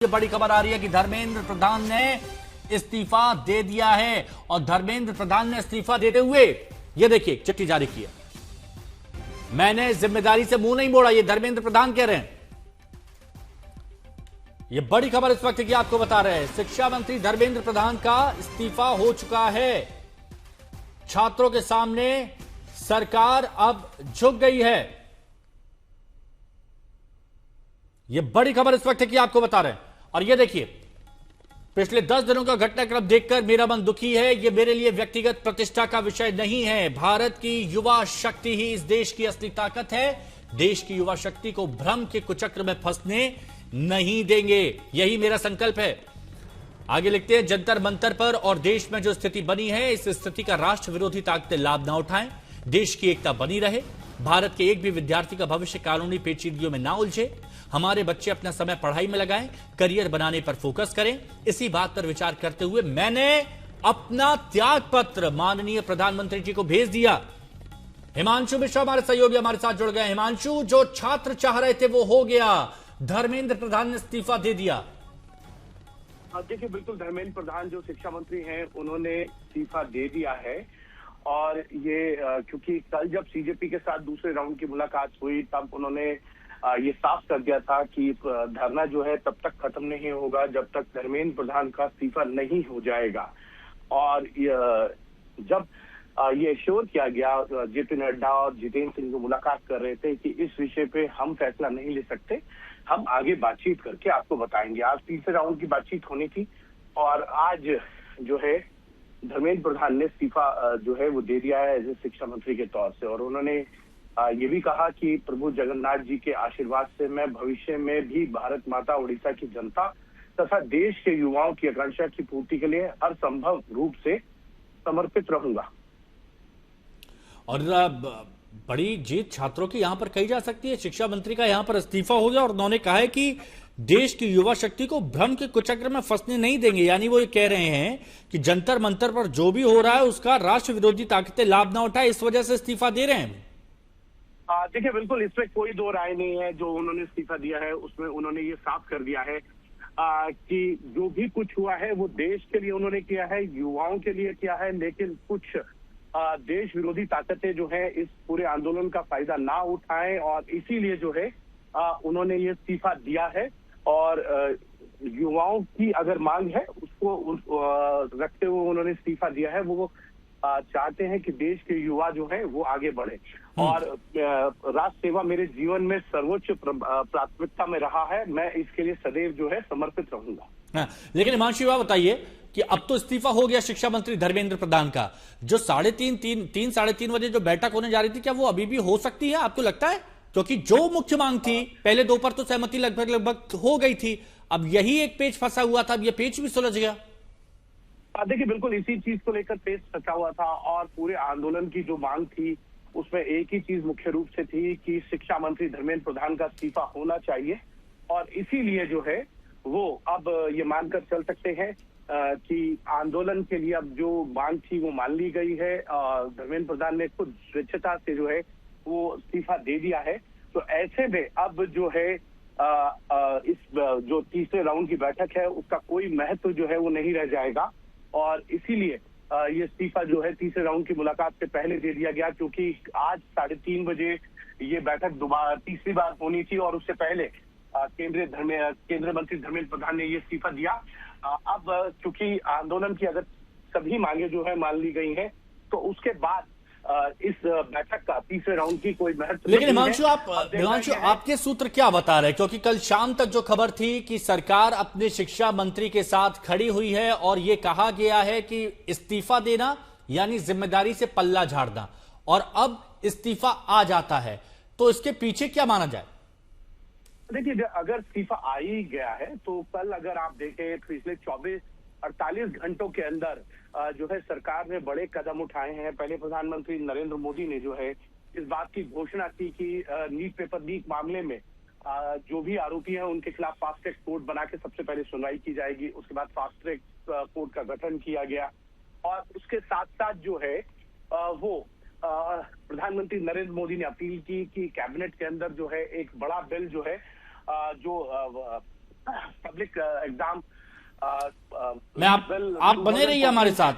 ये बड़ी खबर आ रही है कि धर्मेंद्र प्रधान ने इस्तीफा दे दिया है और धर्मेंद्र प्रधान ने इस्तीफा देते हुए ये देखिए चिट्ठी जारी की है। मैंने जिम्मेदारी से मुंह नहीं मोड़ा, ये धर्मेंद्र प्रधान कह रहे हैं। ये बड़ी खबर इस वक्त की आपको बता रहे हैं। शिक्षा मंत्री धर्मेंद्र प्रधान का इस्तीफा हो चुका है। छात्रों के सामने सरकार अब झुक गई है। ये बड़ी खबर इस वक्त की आपको बता रहे हैं। और ये देखिए, पिछले 10 दिनों का घटनाक्रम देखकर मेरा मन दुखी है। ये मेरे लिए व्यक्तिगत प्रतिष्ठा का विषय नहीं है। भारत की युवा शक्ति ही इस देश की असली ताकत है। देश की युवा शक्ति को भ्रम के कुचक्र में फंसने नहीं देंगे, यही मेरा संकल्प है। आगे लिखते हैं, जंतर मंतर पर और देश में जो स्थिति बनी है, इस स्थिति का राष्ट्र विरोधी ताकतें लाभ न उठाएं। देश की एकता बनी रहे। भारत के एक भी विद्यार्थी का भविष्य कानूनी पेचीदगियों में ना उलझे। हमारे बच्चे अपना समय पढ़ाई में लगाएं, करियर बनाने पर फोकस करें। इसी बात पर विचार करते हुए मैंने अपना त्याग पत्र माननीय प्रधानमंत्री जी को भेज दिया। हिमांशु मिश्रा हमारे सहयोगी हमारे साथ जुड़ गए। हिमांशु, जो छात्र चाह रहे थे वो हो गया, धर्मेंद्र प्रधान ने इस्तीफा दे दिया। देखिए, बिल्कुल धर्मेंद्र प्रधान जो शिक्षा मंत्री हैं उन्होंने इस्तीफा दे दिया है। और ये क्योंकि कल जब सीजेपी के साथ दूसरे राउंड की मुलाकात हुई तब उन्होंने ये साफ कर दिया था कि धरना जो है तब तक खत्म नहीं होगा जब तक धर्मेंद्र प्रधान का इस्तीफा नहीं हो जाएगा। और जब ये श्योर किया गया, जेपी नड्डा और जितेंद्र सिंह जो मुलाकात कर रहे थे कि इस विषय पे हम फैसला नहीं ले सकते, हम आगे बातचीत करके आपको बताएंगे। आज तीसरे राउंड की बातचीत होनी थी और आज जो है धर्मेंद्र प्रधान ने इस्तीफा जो है वो दे दिया है एज ए शिक्षा मंत्री के तौर से। और उन्होंने ये भी कहा कि प्रभु जगन्नाथ जी के आशीर्वाद से मैं भविष्य में भी भारत माता, उड़ीसा की जनता तथा देश के युवाओं की आकांक्षा की पूर्ति के लिए हर संभव रूप से समर्पित रहूंगा। और बड़ी जीत छात्रों की यहां पर कही जा सकती है। शिक्षा मंत्री का यहां पर इस्तीफा हो गया और उन्होंने कहा है कि देश की युवा शक्ति को भ्रम के कुचक्र में फंसने नहीं देंगे। यानी वो ये कह रहे हैं कि जंतर मंतर पर जो भी हो रहा है उसका राष्ट्र विरोधी ताकतें लाभ ना उठाए, इस वजह से इस्तीफा दे रहे हैं। देखिए, बिल्कुल इसमें कोई दो राय नहीं है। जो उन्होंने इस्तीफा दिया है उसमें उन्होंने ये साफ कर दिया है कि जो भी कुछ हुआ है वो देश के लिए उन्होंने किया है, युवाओं के लिए किया है। लेकिन कुछ देश विरोधी ताकतें जो है इस पूरे आंदोलन का फायदा ना उठाएं और इसीलिए जो है उन्होंने ये इस्तीफा दिया है। और युवाओं की अगर मांग है उसको रखते हुए उन्होंने इस्तीफा दिया है। वो चाहते हैं कि देश के युवा जो है वो आगे बढ़े। और राष्ट्र सेवा मेरे जीवन में सर्वोच्च प्राथमिकता में रहा है। मैं इसके लिए सदैव जो है समर्पित रहूंगा। लेकिन हिमांशु, आप बताइए कि अब तो इस्तीफा हो गया शिक्षा मंत्री धर्मेंद्र प्रधान का, जो 3:30 बजे जो बैठक होने जा रही थी, क्या वो अभी भी हो सकती है, आपको लगता है? क्योंकि जो मुख्य मांग थी पहले दो पर तो सहमति लगभग हो गई थी, अब यही एक पेच फंसा हुआ था, अब ये पेच भी सुलझ गया। देखिए, बिल्कुल इसी चीज को लेकर पेच फंसा हुआ था और पूरे आंदोलन की जो मांग थी उसमें एक ही चीज मुख्य रूप से थी कि शिक्षा मंत्री धर्मेंद्र प्रधान का इस्तीफा होना चाहिए। और इसीलिए जो है वो अब ये मानकर चल सकते हैं कि आंदोलन के लिए अब जो मांग थी वो मान ली गई है। धर्मेंद्र प्रधान ने खुद स्वेच्छता से जो है वो इस्तीफा दे दिया है। तो ऐसे में अब जो है इस जो तीसरे राउंड की बैठक है उसका कोई महत्व जो है वो नहीं रह जाएगा। और इसीलिए ये इस्तीफा जो है तीसरे राउंड की मुलाकात से पहले दे दिया गया, क्योंकि आज 3:30 बजे ये बैठक दोबारा तीसरी बार होनी थी और उससे पहले केंद्रीय मंत्री धर्मेंद्र प्रधान ने ये इस्तीफा दिया। अब चूंकि आंदोलन की अगर सभी मांगे जो है मान ली गई हैं तो उसके बाद इस बैठक का तीसरे राउंड की कोई महत्व। लेकिन हिमांशु, आपके सूत्र क्या बता रहे हैं? क्योंकि कल शाम तक जो खबर थी कि सरकार अपने शिक्षा मंत्री के साथ खड़ी हुई है और यह कहा गया है कि इस्तीफा देना यानी जिम्मेदारी से पल्ला झाड़ना, और अब इस्तीफा आ जाता है, तो इसके पीछे क्या माना जाए? देखिए, अगर इस्तीफा आ ही गया है तो कल अगर आप देखें पिछले 48 घंटों के अंदर जो है सरकार ने बड़े कदम उठाए हैं। पहले प्रधानमंत्री नरेंद्र मोदी ने जो है इस बात की घोषणा की कि नीट पेपर लीक मामले में जो भी आरोपी हैं उनके खिलाफ फास्ट ट्रैक कोर्ट बना के सबसे पहले सुनवाई की जाएगी। उसके बाद फास्ट ट्रैक कोर्ट का गठन किया गया और उसके साथ साथ जो है वो प्रधानमंत्री नरेंद्र मोदी ने अपील की कि कैबिनेट के अंदर जो है एक बड़ा बिल जो है जो पब्लिक एग्जाम आप बने रहिए हमारे साथ।